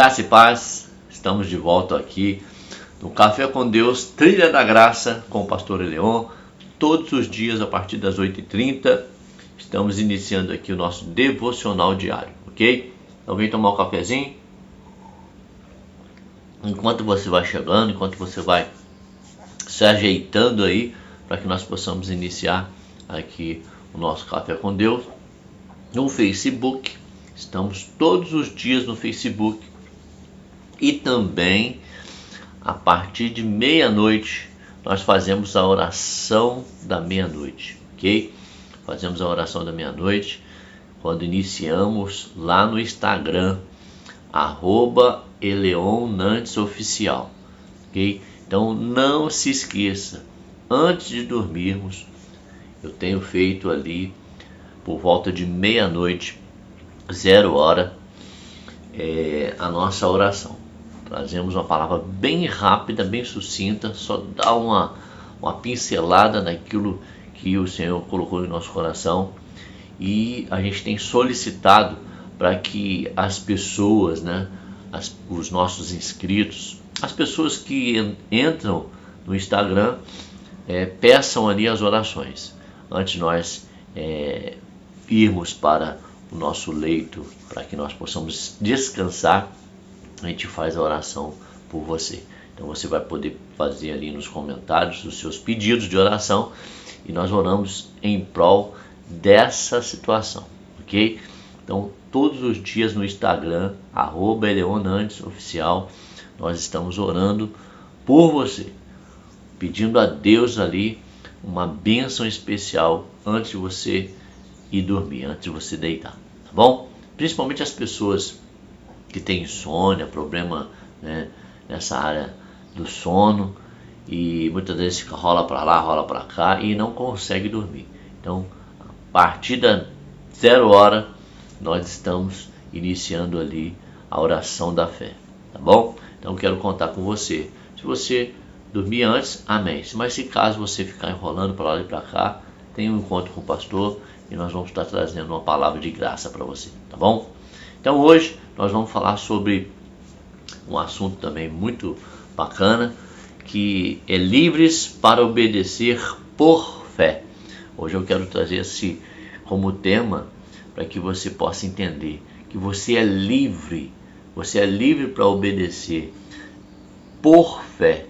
Graça e paz, estamos de volta aqui no Café com Deus, Trilha da Graça, com o pastor Eleon, todos os dias a partir das 8h30, estamos iniciando aqui o nosso devocional diário, ok? Então vem tomar um cafezinho, enquanto você vai chegando, enquanto você vai se ajeitando aí, para que nós possamos iniciar aqui o nosso Café com Deus, no Facebook, estamos todos os dias no Facebook, e também, a partir de meia-noite, nós fazemos a oração da meia-noite, ok? Fazemos a oração da meia-noite, quando iniciamos lá no Instagram, @EleonNantesOficial, ok? Então, não se esqueça, antes de dormirmos, eu tenho feito ali, por volta de meia-noite, 0h, a nossa oração. Trazemos uma palavra bem rápida, bem sucinta, só dá uma pincelada naquilo que o Senhor colocou em nosso coração. E a gente tem solicitado para que as pessoas, os nossos inscritos, as pessoas que entram no Instagram, peçam ali as orações. Antes de nós irmos para o nosso leito, para que nós possamos descansar, a gente faz a oração por você. Então você vai poder fazer ali nos comentários os seus pedidos de oração e nós oramos em prol dessa situação, ok? Então todos os dias no Instagram, @EleonNantesOficial, nós estamos orando por você, pedindo a Deus ali uma bênção especial antes de você ir dormir, antes de você deitar, tá bom? Principalmente as pessoas que tem insônia, problema, nessa área do sono, e muitas vezes rola para lá, rola para cá e não consegue dormir. Então, a partir da 0h, nós estamos iniciando ali a oração da fé, tá bom? Então, quero contar com você. Se você dormir antes, amém. Mas se caso você ficar enrolando para lá e para cá, tem um encontro com o pastor e nós vamos estar trazendo uma palavra de graça para você, tá bom? Então hoje nós vamos falar sobre um assunto também muito bacana, que é livres para obedecer por fé. Hoje eu quero trazer esse como tema para que você possa entender que você é livre para obedecer por fé,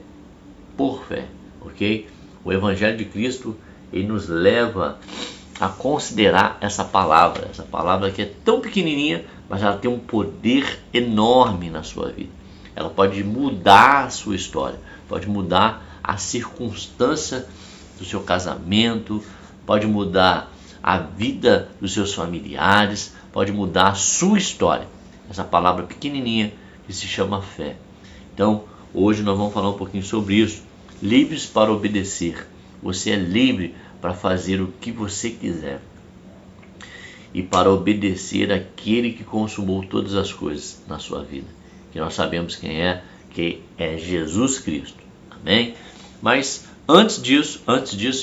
ok? O Evangelho de Cristo, ele nos leva a considerar essa palavra que é tão pequenininha, mas ela tem um poder enorme na sua vida. Ela pode mudar a sua história, pode mudar a circunstância do seu casamento, pode mudar a vida dos seus familiares, pode mudar a sua história. Essa palavra pequenininha que se chama fé. Então, hoje nós vamos falar um pouquinho sobre isso. Livres para obedecer. Você é livre para fazer o que você quiser e para obedecer aquele que consumou todas as coisas na sua vida, que nós sabemos quem é, que é Jesus Cristo, amém? Mas antes disso,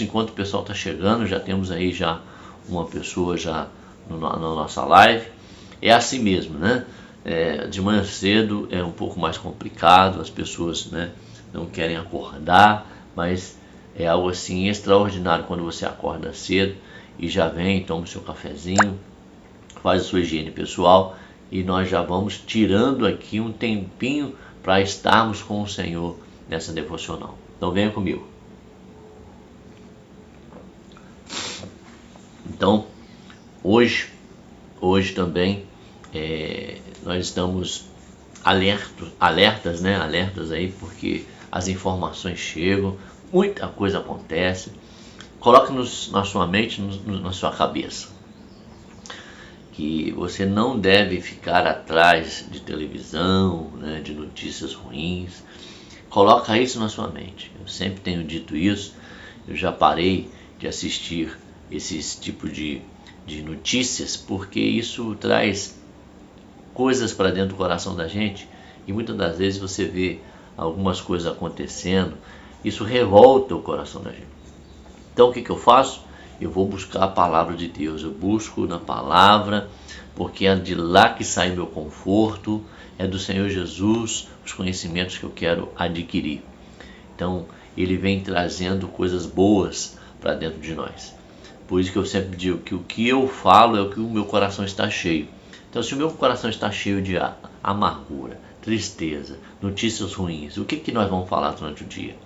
enquanto o pessoal está chegando, já temos aí já uma pessoa já na nossa live. É assim mesmo, de manhã cedo é um pouco mais complicado, as pessoas, não querem acordar, mas é algo assim extraordinário quando você acorda cedo e já vem, toma o seu cafezinho, faz a sua higiene pessoal e nós já vamos tirando aqui um tempinho para estarmos com o Senhor nessa devocional. Então venha comigo. Então, hoje também nós estamos alertas aí, porque as informações chegam, muita coisa acontece. Coloque na sua mente, na sua cabeça, que você não deve ficar atrás de televisão, de notícias ruins. Coloca isso na sua mente. Eu sempre tenho dito isso. Eu já parei de assistir esses tipos de notícias, porque isso traz coisas para dentro do coração da gente e muitas das vezes você vê algumas coisas acontecendo, isso revolta o coração da gente. Então o que eu faço? Eu vou buscar a palavra de Deus, eu busco na palavra, porque é de lá que sai meu conforto, é do Senhor Jesus os conhecimentos que eu quero adquirir. Então, Ele vem trazendo coisas boas para dentro de nós. Por isso que eu sempre digo que o que eu falo é o que o meu coração está cheio. Então, se o meu coração está cheio de amargura, tristeza, notícias ruins, o que nós vamos falar durante o dia?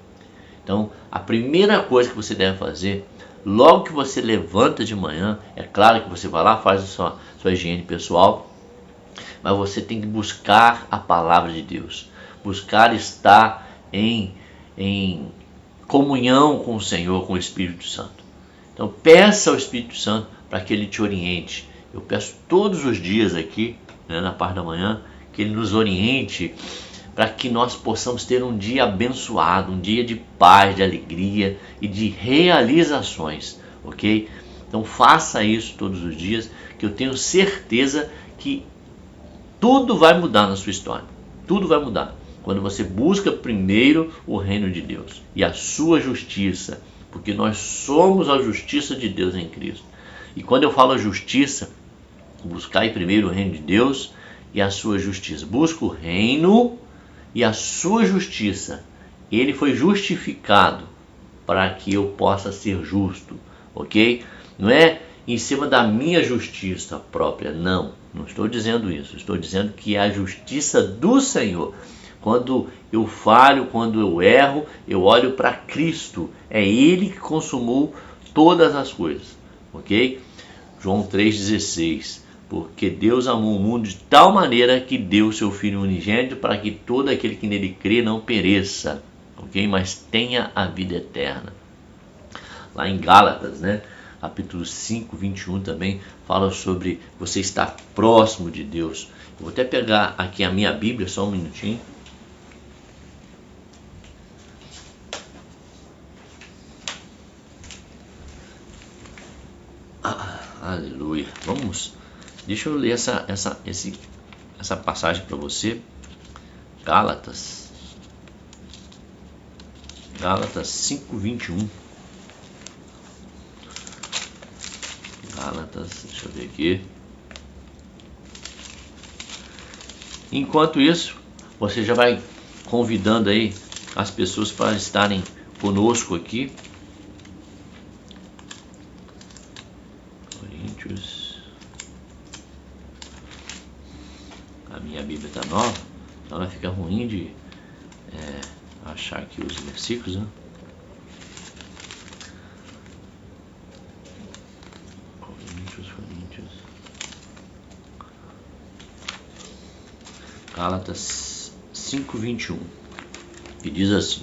Então, a primeira coisa que você deve fazer, logo que você levanta de manhã, é claro que você vai lá, faz a sua higiene pessoal, mas você tem que buscar a palavra de Deus, buscar estar em comunhão com o Senhor, com o Espírito Santo. Então peça ao Espírito Santo para que Ele te oriente. Eu peço todos os dias aqui, na parte da manhã, que Ele nos oriente para que nós possamos ter um dia abençoado, um dia de paz, de alegria e de realizações, ok? Então faça isso todos os dias, que eu tenho certeza que tudo vai mudar na sua história. Tudo vai mudar quando você busca primeiro o reino de Deus e a sua justiça, porque nós somos a justiça de Deus em Cristo. E quando eu falo a justiça, buscai primeiro o reino de Deus e a sua justiça. Busca o reino e a sua justiça. Ele foi justificado para que eu possa ser justo, ok? Não é em cima da minha justiça própria, não estou dizendo isso. Estou dizendo que é a justiça do Senhor. Quando eu falho, quando eu erro, eu olho para Cristo. É Ele que consumou todas as coisas, ok? João 3,16. Porque Deus amou o mundo de tal maneira que deu seu Filho unigênito para que todo aquele que nele crê não pereça, ok? Mas tenha a vida eterna. Lá em Gálatas, capítulo 5, 21 também fala sobre você estar próximo de Deus. Eu vou até pegar aqui a minha Bíblia, só um minutinho. Aleluia. Deixa eu ler essa passagem para você. Gálatas 5:21. Deixa eu ver aqui. Enquanto isso, você já vai convidando aí as pessoas para estarem conosco aqui. A minha Bíblia está nova, então ela fica ruim de achar aqui os versículos, Coríntios. Gálatas 5:21, que diz assim,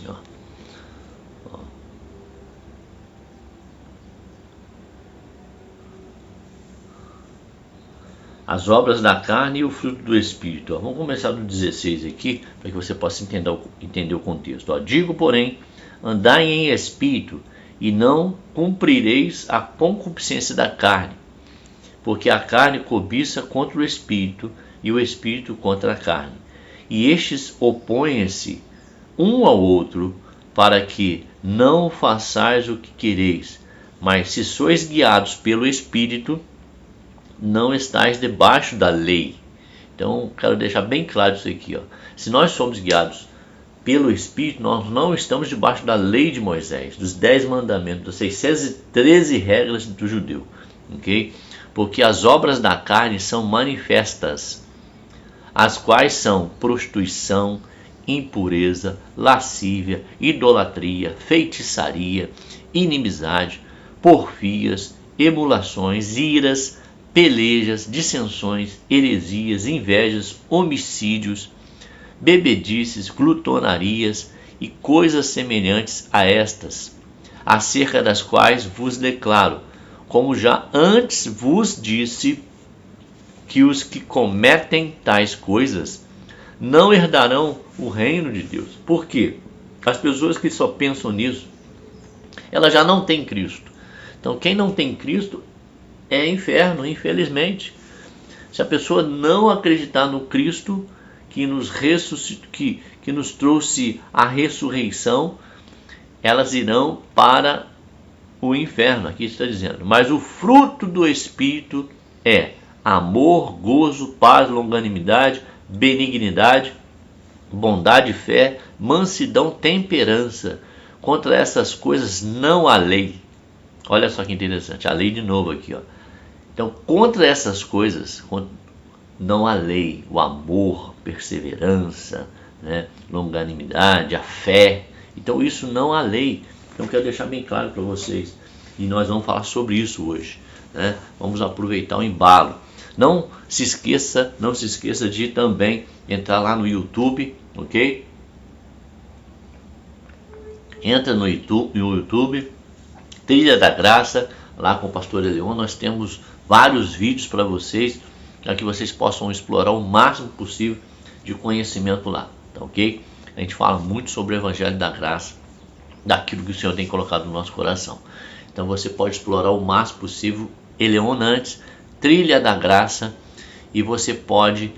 as obras da carne e o fruto do Espírito. Vamos começar no 16 aqui, para que você possa entender o contexto. Digo, porém, andai em espírito, e não cumprireis a concupiscência da carne, porque a carne cobiça contra o Espírito, e o Espírito contra a carne. E estes opõem-se um ao outro, para que não façais o que quereis. Mas se sois guiados pelo Espírito, não estáis debaixo da lei. Então, quero deixar bem claro isso aqui. Se nós somos guiados pelo Espírito, nós não estamos debaixo da lei de Moisés, dos 10 mandamentos, das 613 regras do judeu. Ok? Porque as obras da carne são manifestas, as quais são prostituição, impureza, lascívia, idolatria, feitiçaria, inimizade, porfias, emulações, iras, pelejas, dissensões, heresias, invejas, homicídios, bebedices, glutonarias e coisas semelhantes a estas, acerca das quais vos declaro, como já antes vos disse, que os que cometem tais coisas não herdarão o reino de Deus. Por quê? As pessoas que só pensam nisso, elas já não têm Cristo. Então, quem não tem Cristo é inferno, infelizmente. Se a pessoa não acreditar no Cristo que nos ressuscitou, que nos trouxe a ressurreição, elas irão para o inferno. Aqui está dizendo: mas o fruto do Espírito é amor, gozo, paz, longanimidade, benignidade, bondade, fé, mansidão, temperança. Contra essas coisas não há lei. Olha só que interessante, a lei de novo aqui, ó. Então, contra essas coisas não há lei. O amor, perseverança, né? Longanimidade, a fé. Então, isso não há lei. Então, quero deixar bem claro para vocês. E nós vamos falar sobre isso hoje, né? Vamos aproveitar o embalo. Não se esqueça de também entrar lá no YouTube, ok? Entra no YouTube, Trilha da Graça, lá com o pastor Eleon. Nós temos vários vídeos para vocês, para que vocês possam explorar o máximo possível de conhecimento lá, tá ok? A gente fala muito sobre o Evangelho da Graça, daquilo que o Senhor tem colocado no nosso coração. Então você pode explorar o máximo possível Eleon Nantes, Trilha da Graça, e você pode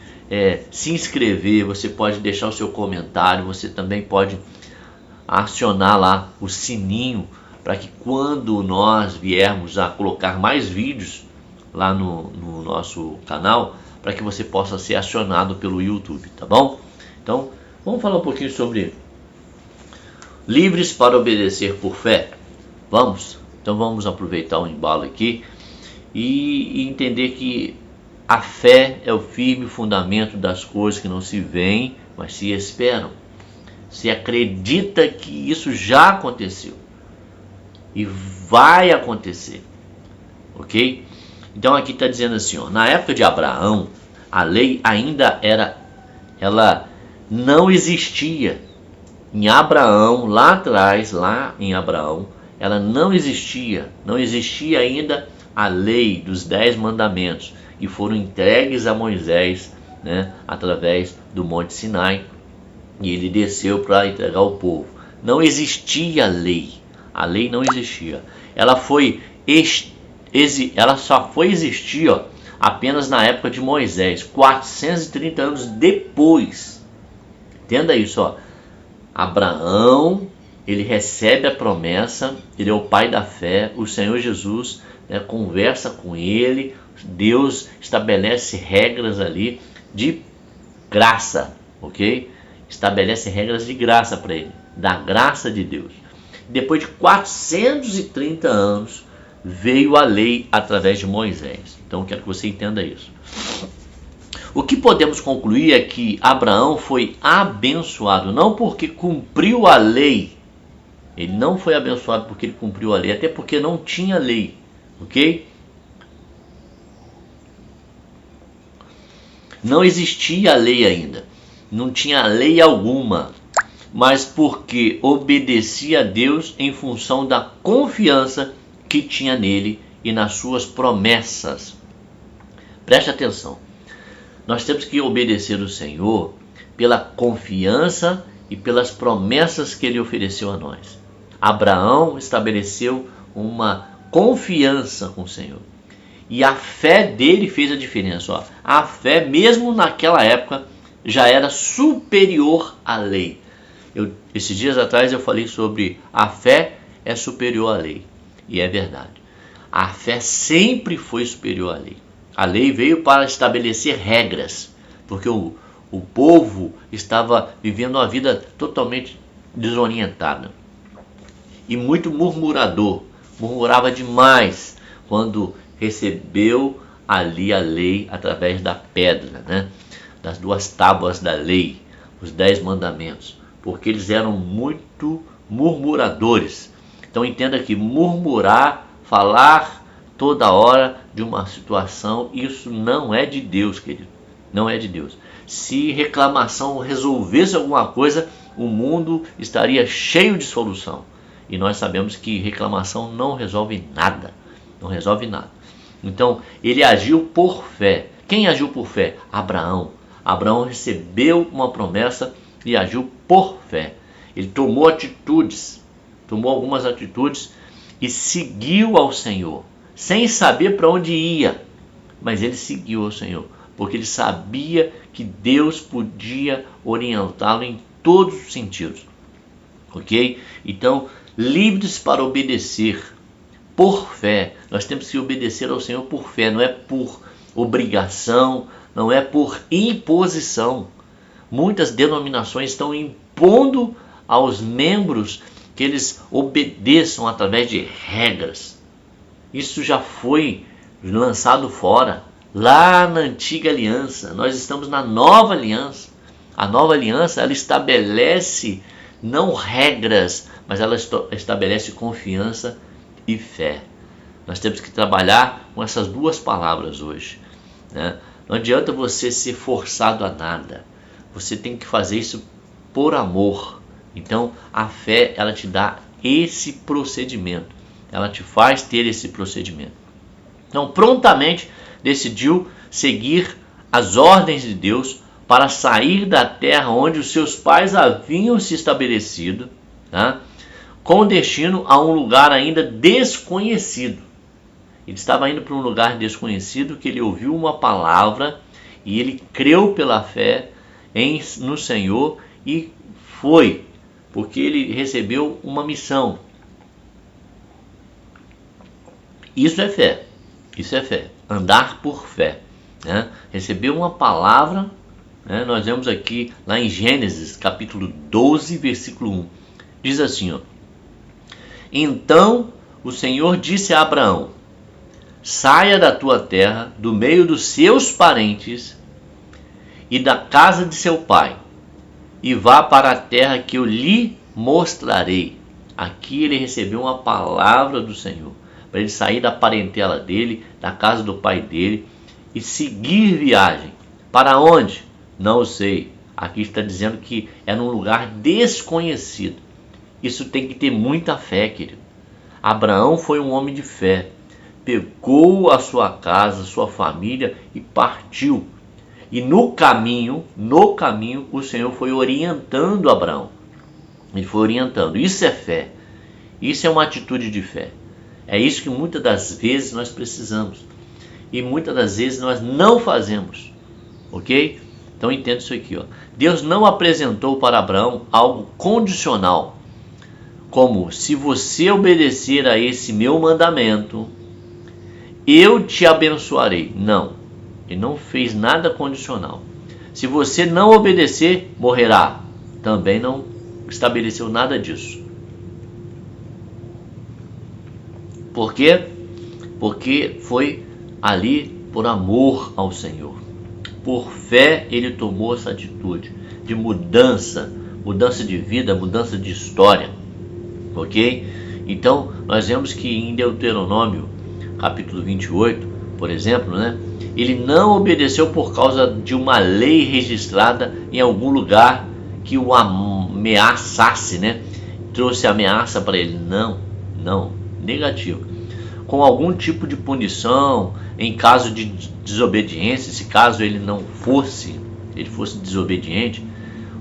se inscrever, você pode deixar o seu comentário, você também pode acionar lá o sininho, para que quando nós viermos a colocar mais vídeos lá no nosso canal, para que você possa ser acionado pelo YouTube, tá bom? Então, vamos falar um pouquinho sobre livres para obedecer por fé. Vamos? Então vamos aproveitar o embalo aqui e entender que a fé é o firme fundamento das coisas que não se veem, mas se esperam. Se acredita que isso já aconteceu e vai acontecer, ok? Então aqui está dizendo assim, ó, na época de Abraão, a lei ainda ela não existia. Em Abraão, lá atrás, ela não existia ainda a lei dos 10 mandamentos, que foram entregues a Moisés, né, através do Monte Sinai, e ele desceu para entregar ao povo. Não existia a lei não existia. Ela só foi existir, ó, apenas na época de Moisés, 430 anos depois. Entenda isso, ó. Abraão, ele recebe a promessa, ele é o pai da fé, o Senhor Jesus, né, conversa com ele, Deus estabelece regras ali de graça, ok? Estabelece regras de graça para ele, da graça de Deus. Depois de 430 anos, veio a lei através de Moisés. Então, eu quero que você entenda isso. O que podemos concluir é que Abraão foi abençoado, não porque cumpriu a lei. Ele não foi abençoado porque ele cumpriu a lei, até porque não tinha lei, ok? Não existia a lei ainda, não tinha lei alguma, mas porque obedecia a Deus em função da confiança que tinha nele e nas suas promessas. Preste atenção, nós temos que obedecer o Senhor pela confiança e pelas promessas que ele ofereceu a nós. Abraão estabeleceu uma confiança com o Senhor. E a fé dele fez a diferença. Ó. A fé, mesmo naquela época, já era superior à lei. Esses dias atrás eu falei sobre a fé é superior à lei. E é verdade. A fé sempre foi superior à lei. A lei veio para estabelecer regras, porque o povo estava vivendo uma vida totalmente desorientada. E muito murmurador. Murmurava demais quando recebeu ali a lei através da pedra, né? Das 2 tábuas da lei, os 10 mandamentos, porque eles eram muito murmuradores. Então entenda que murmurar, falar toda hora de uma situação, isso não é de Deus, querido, não é de Deus. Se reclamação resolvesse alguma coisa, o mundo estaria cheio de solução, e nós sabemos que reclamação não resolve nada, não resolve nada. Então, ele agiu por fé. Quem agiu por fé? Abraão. Abraão recebeu uma promessa e agiu por fé. Ele tomou algumas atitudes e seguiu ao Senhor, sem saber para onde ia, mas ele seguiu ao Senhor, porque ele sabia que Deus podia orientá-lo em todos os sentidos, ok? Então, livres para obedecer por fé. Nós temos que obedecer ao Senhor por fé, não é por obrigação, não é por imposição. Muitas denominações estão impondo aos membros que eles obedeçam através de regras. Isso já foi lançado fora, lá na antiga aliança. Nós estamos na nova aliança. A nova aliança, ela estabelece não regras, mas ela estabelece confiança e fé. Nós temos que trabalhar com essas duas palavras hoje, né? Não adianta você ser forçado a nada. Você tem que fazer isso por amor. Então, a fé, ela te dá esse procedimento. Ela te faz ter esse procedimento. Então, prontamente decidiu seguir as ordens de Deus para sair da terra onde os seus pais haviam se estabelecido, tá? Com destino a um lugar ainda desconhecido. Ele estava indo para um lugar desconhecido, que ele ouviu uma palavra e ele creu pela fé no Senhor e foi, porque ele recebeu uma missão. Isso é fé, isso é fé, andar por fé, né? Recebeu uma palavra, né? Nós vemos aqui lá em Gênesis capítulo 12, versículo 1, diz assim, ó: Então o Senhor disse a Abraão: saia da tua terra, do meio dos seus parentes e da casa de seu pai, e vá para a terra que eu lhe mostrarei. Aqui ele recebeu uma palavra do Senhor, para ele sair da parentela dele, da casa do pai dele, e seguir viagem. Para onde? Não sei. Aqui está dizendo que é num lugar desconhecido. Isso tem que ter muita fé, querido. Abraão foi um homem de fé. Pegou a sua casa, sua família e partiu. E no caminho, o Senhor foi orientando Abraão. Ele foi orientando. Isso é fé. Isso é uma atitude de fé. É isso que muitas das vezes nós precisamos. E muitas das vezes nós não fazemos. Ok? Então entenda isso aqui, ó. Deus não apresentou para Abraão algo condicional. Como, se você obedecer a esse meu mandamento, eu te abençoarei. Não. Ele não fez nada condicional. Se você não obedecer, morrerá. Também não estabeleceu nada disso. Por quê? Porque foi ali por amor ao Senhor. Por fé ele tomou essa atitude de mudança de vida, mudança de história. Ok? Então nós vemos que em Deuteronômio capítulo 28, por exemplo, né? Ele não obedeceu por causa de uma lei registrada em algum lugar que o ameaçasse, né? Trouxe ameaça para ele. Não, negativo. Com algum tipo de punição em caso de desobediência, se caso ele fosse desobediente,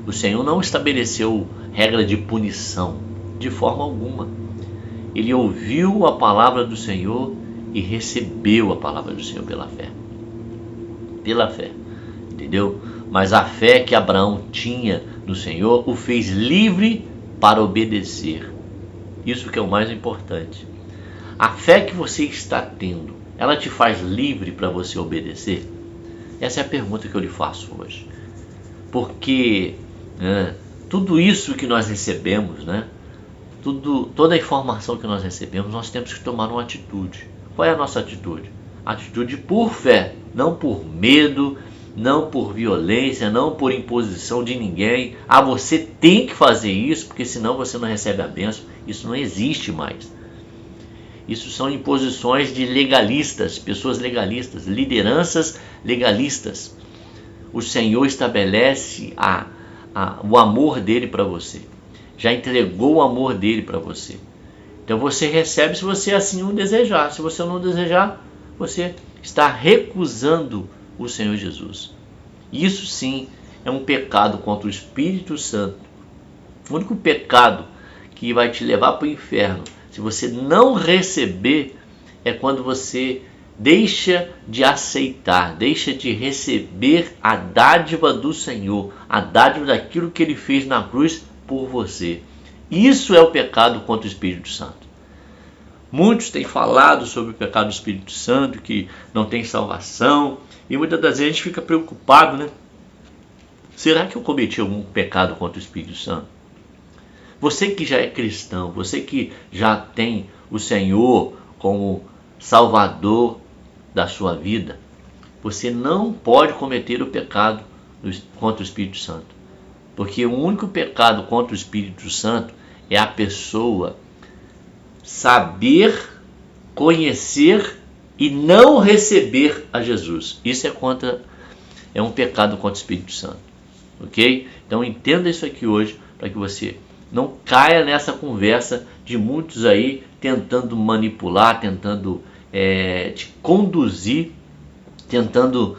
o Senhor não estabeleceu regra de punição de forma alguma. Ele ouviu a palavra do Senhor e recebeu a palavra do Senhor pela fé. Pela fé, entendeu? Mas a fé que Abraão tinha no Senhor o fez livre para obedecer. Isso que é o mais importante. A fé que você está tendo, ela te faz livre para você obedecer? Essa é a pergunta que eu lhe faço hoje. Porque tudo isso que nós recebemos, né? Toda a informação que nós recebemos, nós temos que tomar uma atitude. Qual é a nossa atitude? Atitude por fé, não por medo, não por violência, não por imposição de ninguém. Você tem que fazer isso, porque senão você não recebe a bênção. Isso não existe mais. Isso são imposições de legalistas, pessoas legalistas, lideranças legalistas. O Senhor estabelece o amor dele para você. Já entregou o amor dele para você. Então você recebe se você assim o desejar. Se você não desejar, você está recusando o Senhor Jesus. Isso sim é um pecado contra o Espírito Santo. O único pecado que vai te levar para o inferno, se você não receber, é quando você deixa de aceitar, deixa de receber a dádiva do Senhor, a dádiva daquilo que Ele fez na cruz por você. Isso é o pecado contra o Espírito Santo. Muitos têm falado sobre o pecado do Espírito Santo, que não tem salvação, e muitas das vezes a gente fica preocupado, né? Será que eu cometi algum pecado contra o Espírito Santo? Você que já é cristão, você que já tem o Senhor como Salvador da sua vida, você não pode cometer o pecado contra o Espírito Santo. Porque o único pecado contra o Espírito Santo é a pessoa saber, conhecer e não receber a Jesus. Isso é um pecado contra o Espírito Santo. Ok? Então entenda isso aqui hoje, para que você não caia nessa conversa de muitos aí tentando manipular, tentando te conduzir, tentando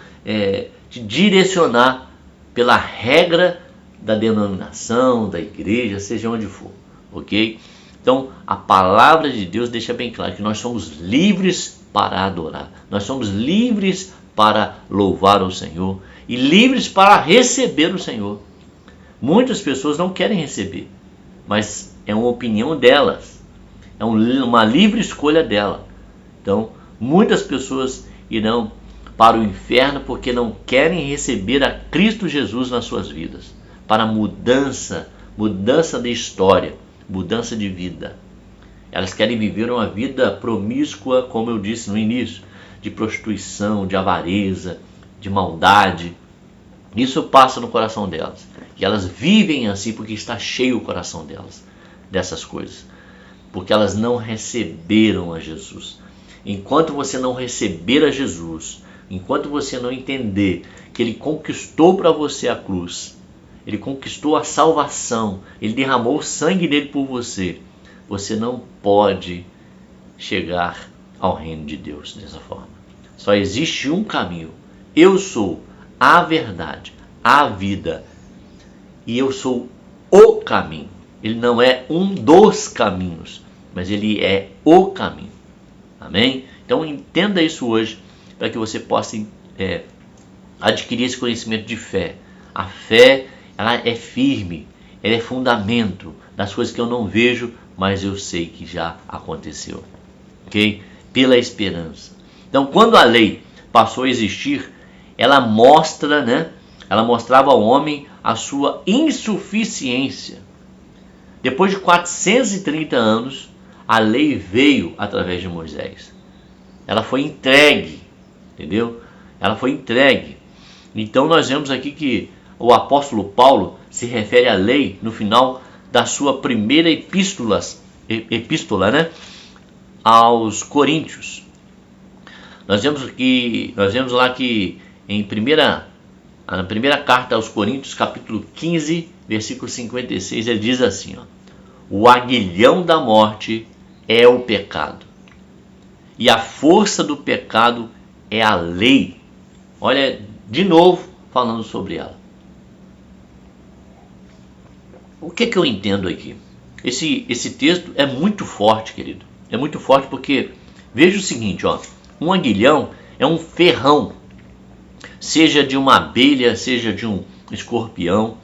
te direcionar pela regra da denominação, da igreja, seja onde for, ok? Então, a palavra de Deus deixa bem claro que nós somos livres para adorar, nós somos livres para louvar o Senhor e livres para receber o Senhor. Muitas pessoas não querem receber, mas é uma opinião delas, é uma livre escolha dela. Então, muitas pessoas irão para o inferno porque não querem receber a Cristo Jesus nas suas vidas, para mudança de história, mudança de vida. Elas querem viver uma vida promíscua, como eu disse no início, de prostituição, de avareza, de maldade. Isso passa no coração delas. E elas vivem assim porque está cheio o coração delas dessas coisas. Porque elas não receberam a Jesus. Enquanto você não receber a Jesus, enquanto você não entender que Ele conquistou para você a cruz, Ele conquistou a salvação, Ele derramou o sangue dele por você, você não pode chegar ao reino de Deus dessa forma. Só existe um caminho. Eu sou a verdade, a vida, e eu sou o caminho. Ele não é um dos caminhos, mas Ele é o caminho. Amém? Então entenda isso hoje, para que você possa adquirir esse conhecimento de fé. A fé, ela é firme, ela é fundamento das coisas que eu não vejo, mas eu sei que já aconteceu. Ok? Pela esperança. Então, quando a lei passou a existir, ela mostrava ao homem a sua insuficiência. Depois de 430 anos, a lei veio através de Moisés. Ela foi entregue, entendeu? Ela foi entregue. Então nós vemos aqui que o apóstolo Paulo se refere à lei no final da sua primeira epístola, aos Coríntios. Nós vemos lá que na primeira carta aos Coríntios, capítulo 15, versículo 56, ele diz assim, o aguilhão da morte é o pecado, e a força do pecado é a lei. Olha, de novo, falando sobre ela. O que eu entendo aqui? Esse texto é muito forte, querido. É muito forte porque, veja o seguinte, um aguilhão é um ferrão, seja de uma abelha, seja de um escorpião.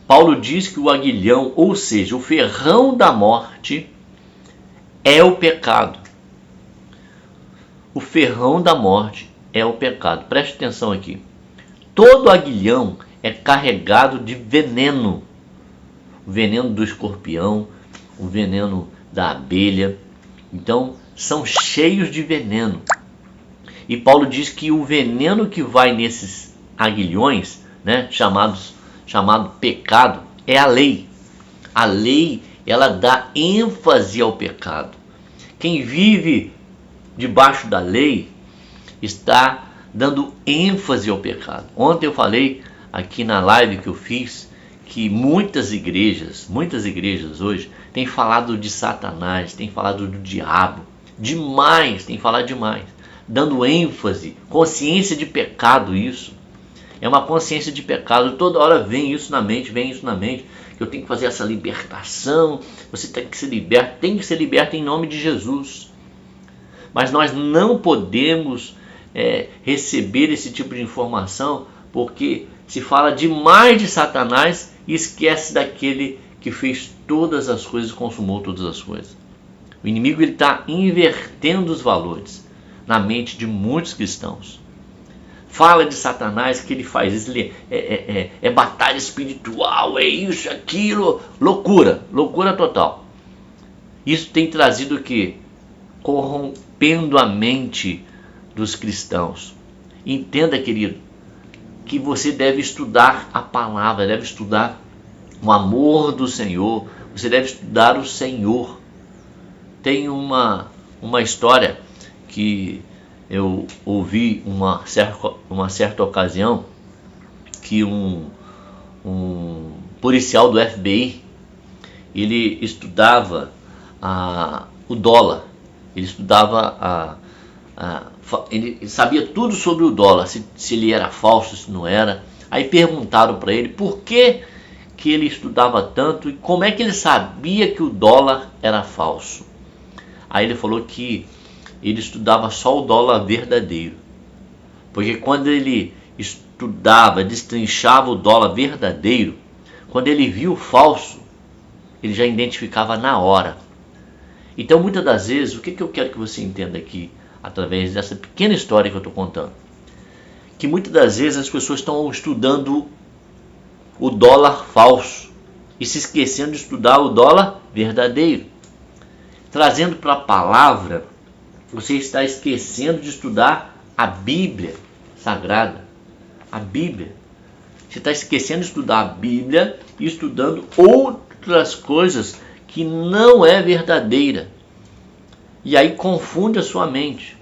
Paulo diz que o aguilhão, ou seja, o ferrão da morte, é o pecado. O ferrão da morte é o pecado. Preste atenção aqui. Todo aguilhão é carregado de veneno. O veneno do escorpião, o veneno da abelha. Então, são cheios de veneno. E Paulo diz que o veneno que vai nesses aguilhões, chamado pecado, é a lei. A lei, ela dá ênfase ao pecado. Quem vive debaixo da lei está dando ênfase ao pecado. Ontem eu falei aqui na live que eu fiz que muitas igrejas hoje têm falado de Satanás, têm falado do diabo, têm falado demais, dando ênfase, consciência de pecado. Isso é uma consciência de pecado, toda hora vem isso na mente, que eu tenho que fazer essa libertação, você tem que ser liberto em nome de Jesus. Mas nós não podemos receber esse tipo de informação, porque se fala demais de Satanás e esquece daquele que fez todas as coisas e consumou todas as coisas. O inimigo está invertendo os valores na mente de muitos cristãos. Fala de Satanás, que ele faz isso, é batalha espiritual, é isso, aquilo, loucura total. Isso tem trazido o quê? Corrompendo a mente dos cristãos. Entenda, querido, que você deve estudar a palavra, deve estudar o amor do Senhor, você deve estudar o Senhor. Tem uma história que eu ouvi uma certa ocasião, que um policial do FBI, ele estudava o dólar, ele estudava ele sabia tudo sobre o dólar, se ele era falso, se não era. Aí perguntaram para ele por que ele estudava tanto e como é que ele sabia que o dólar era falso. Aí ele falou que ele estudava só o dólar verdadeiro, porque quando ele estudava, destrinchava o dólar verdadeiro, quando ele viu o falso, ele já identificava na hora. Então, muitas das vezes, o que eu quero que você entenda aqui, através dessa pequena história que eu estou contando, que muitas das vezes as pessoas estão estudando o dólar falso e se esquecendo de estudar o dólar verdadeiro. Trazendo para a palavra, você está esquecendo de estudar a Bíblia Sagrada. A Bíblia. Você está esquecendo de estudar a Bíblia e estudando outras coisas que não é verdadeira. E aí confunde a sua mente.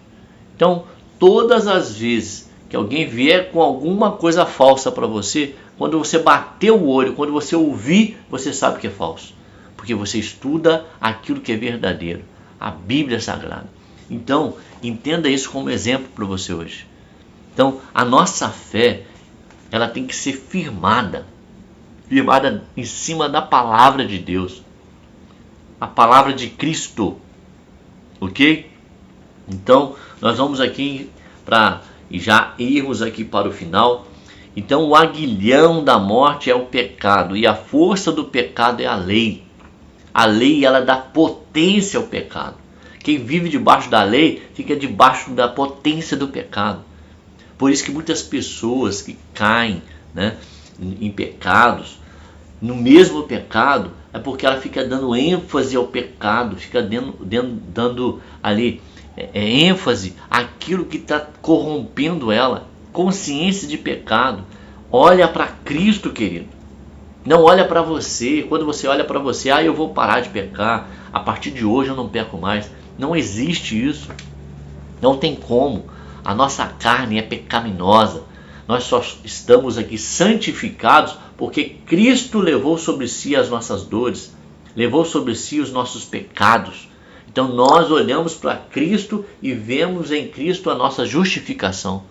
Então, todas as vezes que alguém vier com alguma coisa falsa para você, quando você bater o olho, quando você ouvir, você sabe que é falso. Porque você estuda aquilo que é verdadeiro, a Bíblia Sagrada. Então, entenda isso como exemplo para você hoje. Então, a nossa fé, ela tem que ser firmada em cima da palavra de Deus, a palavra de Cristo, ok? Então, nós vamos aqui para já irmos aqui para o final. Então, o aguilhão da morte é o pecado e a força do pecado é a lei. A lei, ela dá potência ao pecado. Quem vive debaixo da lei fica debaixo da potência do pecado. Por isso que muitas pessoas que caem, né, em pecados, no mesmo pecado, é porque ela fica dando ênfase ao pecado, fica dando ali ênfase àquilo que está corrompendo ela. Consciência de pecado. Olha para Cristo, querido. Não olha para você. Quando você olha para você, eu vou parar de pecar, a partir de hoje eu não peco mais. Não existe isso. Não tem como. A nossa carne é pecaminosa. Nós só estamos aqui santificados porque Cristo levou sobre si as nossas dores, levou sobre si os nossos pecados. Então nós olhamos para Cristo e vemos em Cristo a nossa justificação.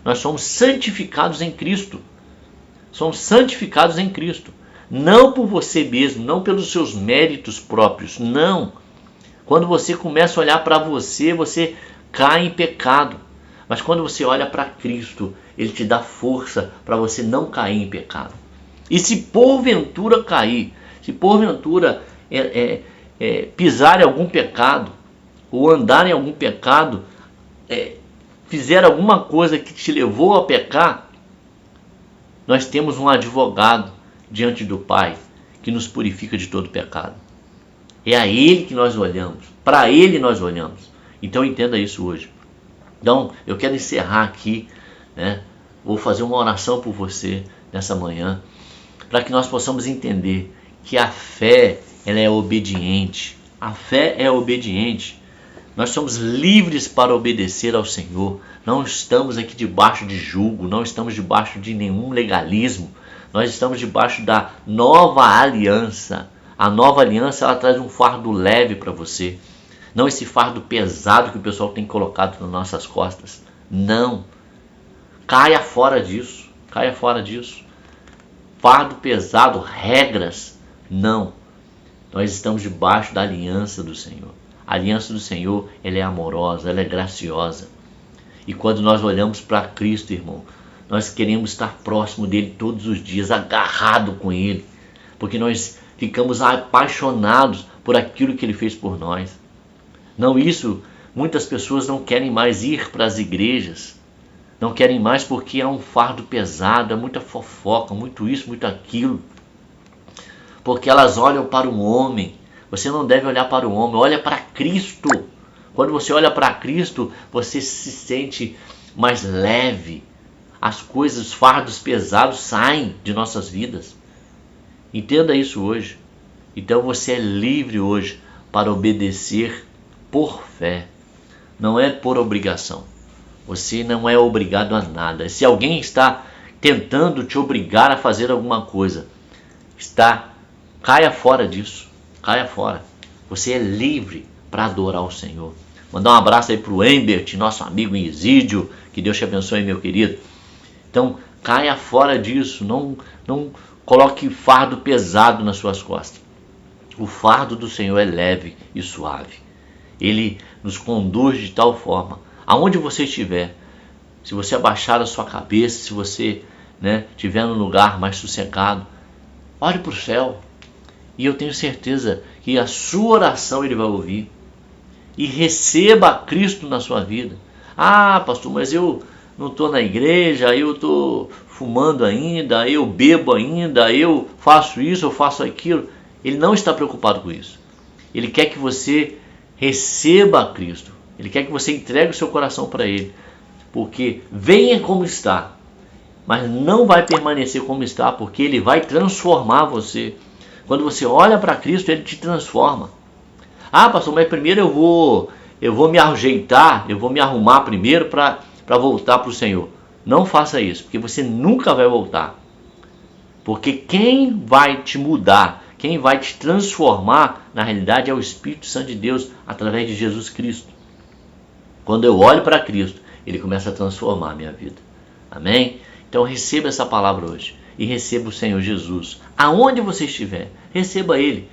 Nós somos santificados em Cristo. Somos santificados em Cristo. Não por você mesmo, não pelos seus méritos próprios, não. Quando você começa a olhar para você, você cai em pecado. Mas quando você olha para Cristo, Ele te dá força para você não cair em pecado. E se porventura cair, se porventura pisar em algum pecado, ou andar em algum pecado, fizer alguma coisa que te levou a pecar, nós temos um advogado diante do Pai que nos purifica de todo pecado. É a Ele que nós olhamos, para Ele nós olhamos. Então entenda isso hoje. Então eu quero encerrar aqui, né? Vou fazer uma oração por você nessa manhã, para que nós possamos entender que a fé, ela é obediente. A fé é obediente. Nós somos livres para obedecer ao Senhor. Não estamos aqui debaixo de julgo, não estamos debaixo de nenhum legalismo. Nós estamos debaixo da nova aliança. A nova aliança, ela traz um fardo leve para você. Não esse fardo pesado que o pessoal tem colocado nas nossas costas. Não. Caia fora disso. Caia fora disso. Fardo pesado, regras. Não. Nós estamos debaixo da aliança do Senhor. A aliança do Senhor, ela é amorosa, ela é graciosa. E quando nós olhamos para Cristo, irmão, nós queremos estar próximo dele todos os dias, agarrado com ele, porque nós ficamos apaixonados por aquilo que ele fez por nós. Não isso, muitas pessoas não querem mais ir para as igrejas, não querem mais porque é um fardo pesado, é muita fofoca, muito isso, muito aquilo, porque elas olham para o homem. Você não deve olhar para o homem, olha para Cristo. Quando você olha para Cristo, você se sente mais leve. As coisas, os fardos pesados saem de nossas vidas. Entenda isso hoje. Então você é livre hoje para obedecer por fé. Não é por obrigação. Você não é obrigado a nada. Se alguém está tentando te obrigar a fazer alguma coisa, caia fora disso. Caia fora. Você é livre para adorar o Senhor. Mandar um abraço aí para o Embert, nosso amigo em Isídio. Que Deus te abençoe, meu querido. Então, caia fora disso. Não coloque fardo pesado nas suas costas. O fardo do Senhor é leve e suave. Ele nos conduz de tal forma. Aonde você estiver, se você abaixar a sua cabeça, se você estiver num lugar mais sossegado, olhe para o céu. E eu tenho certeza que a sua oração Ele vai ouvir. E receba Cristo na sua vida. Ah, pastor, mas eu não estou na igreja, eu estou fumando ainda, eu bebo ainda, eu faço isso, eu faço aquilo. Ele não está preocupado com isso. Ele quer que você receba Cristo. Ele quer que você entregue o seu coração para Ele. Porque venha como está, mas não vai permanecer como está, porque Ele vai transformar você. Quando você olha para Cristo, Ele te transforma. Ah, pastor, mas primeiro eu vou me ajeitar, eu vou me arrumar primeiro para voltar para o Senhor. Não faça isso, porque você nunca vai voltar. Porque quem vai te mudar, quem vai te transformar, na realidade é o Espírito Santo de Deus, através de Jesus Cristo. Quando eu olho para Cristo, Ele começa a transformar a minha vida. Amém? Então receba essa palavra hoje. E receba o Senhor Jesus. Aonde você estiver, receba Ele.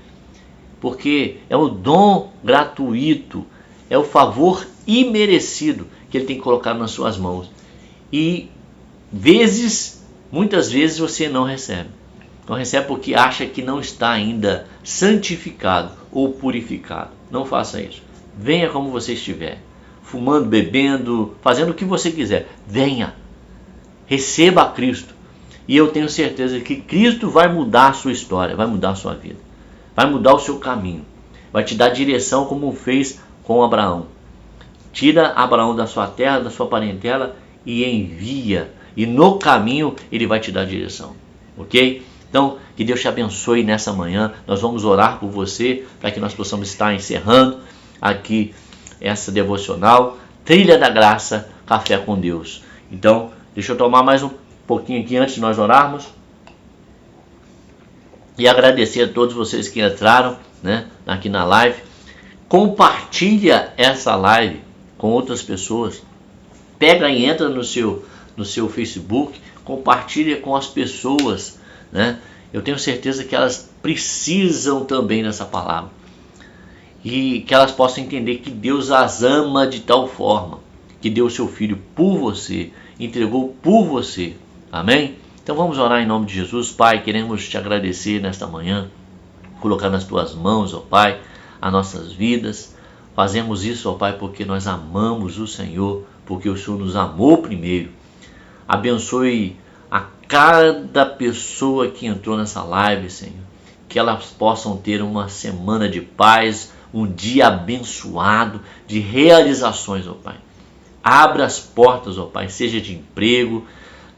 Porque é o dom gratuito, é o favor imerecido que Ele tem colocado nas suas mãos. E muitas vezes você não recebe. Não recebe porque acha que não está ainda santificado ou purificado. Não faça isso. Venha como você estiver. Fumando, bebendo, fazendo o que você quiser. Venha. Receba a Cristo. E eu tenho certeza que Cristo vai mudar a sua história, vai mudar a sua vida. Vai mudar o seu caminho. Vai te dar direção como fez com Abraão. Tira Abraão da sua terra, da sua parentela e envia. E no caminho Ele vai te dar direção. Ok? Então, que Deus te abençoe nessa manhã. Nós vamos orar por você para que nós possamos estar encerrando aqui essa devocional. Trilha da Graça, Café com Deus. Então, deixa eu tomar mais um pouquinho aqui antes de nós orarmos. E agradecer a todos vocês que entraram aqui na live. Compartilha essa live com outras pessoas. Pega e entra no seu Facebook. Compartilha com as pessoas. Eu tenho certeza que elas precisam também dessa palavra. E que elas possam entender que Deus as ama de tal forma. Que deu o seu Filho por você. Entregou por você. Amém? Então vamos orar em nome de Jesus. Pai, queremos te agradecer nesta manhã, colocar nas tuas mãos, ó Pai, as nossas vidas. Fazemos isso, ó Pai, porque nós amamos o Senhor, porque o Senhor nos amou primeiro. Abençoe a cada pessoa que entrou nessa live, Senhor, que elas possam ter uma semana de paz, um dia abençoado, de realizações, ó Pai. Abra as portas, ó Pai, seja de emprego,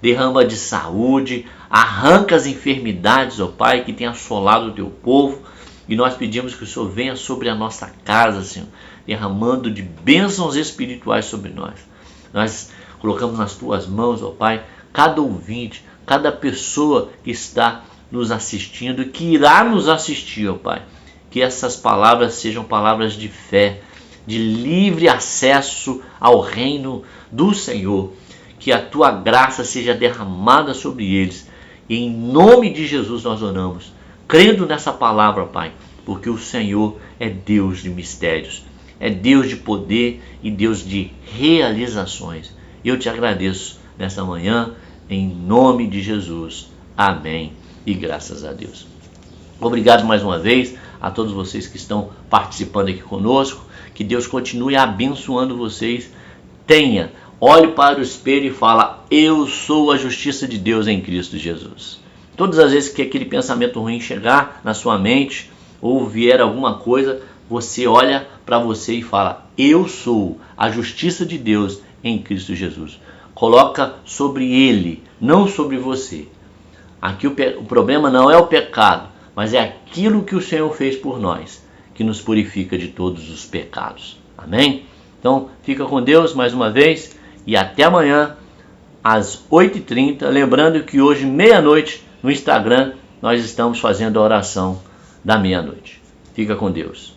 derrama de saúde, arranca as enfermidades, ó Pai, que tem assolado o teu povo. E nós pedimos que o Senhor venha sobre a nossa casa, Senhor, derramando de bênçãos espirituais sobre nós. Nós colocamos nas tuas mãos, ó Pai, cada ouvinte, cada pessoa que está nos assistindo e que irá nos assistir, ó Pai. Que essas palavras sejam palavras de fé, de livre acesso ao reino do Senhor. Que a tua graça seja derramada sobre eles. E em nome de Jesus nós oramos, crendo nessa palavra, Pai, porque o Senhor é Deus de mistérios, é Deus de poder e Deus de realizações. Eu te agradeço nesta manhã, em nome de Jesus. Amém. E graças a Deus. Obrigado mais uma vez a todos vocês que estão participando aqui conosco. Que Deus continue abençoando vocês. Olhe para o espelho e fala: eu sou a justiça de Deus em Cristo Jesus. Todas as vezes que aquele pensamento ruim chegar na sua mente ou vier alguma coisa, você olha para você e fala: eu sou a justiça de Deus em Cristo Jesus. Coloca sobre ele, não sobre você. Aqui o problema não é o pecado, mas é aquilo que o Senhor fez por nós, que nos purifica de todos os pecados. Amém? Então, fica com Deus mais uma vez e até amanhã às 8h30. Lembrando que hoje, meia-noite, no Instagram, nós estamos fazendo a oração da meia-noite. Fica com Deus.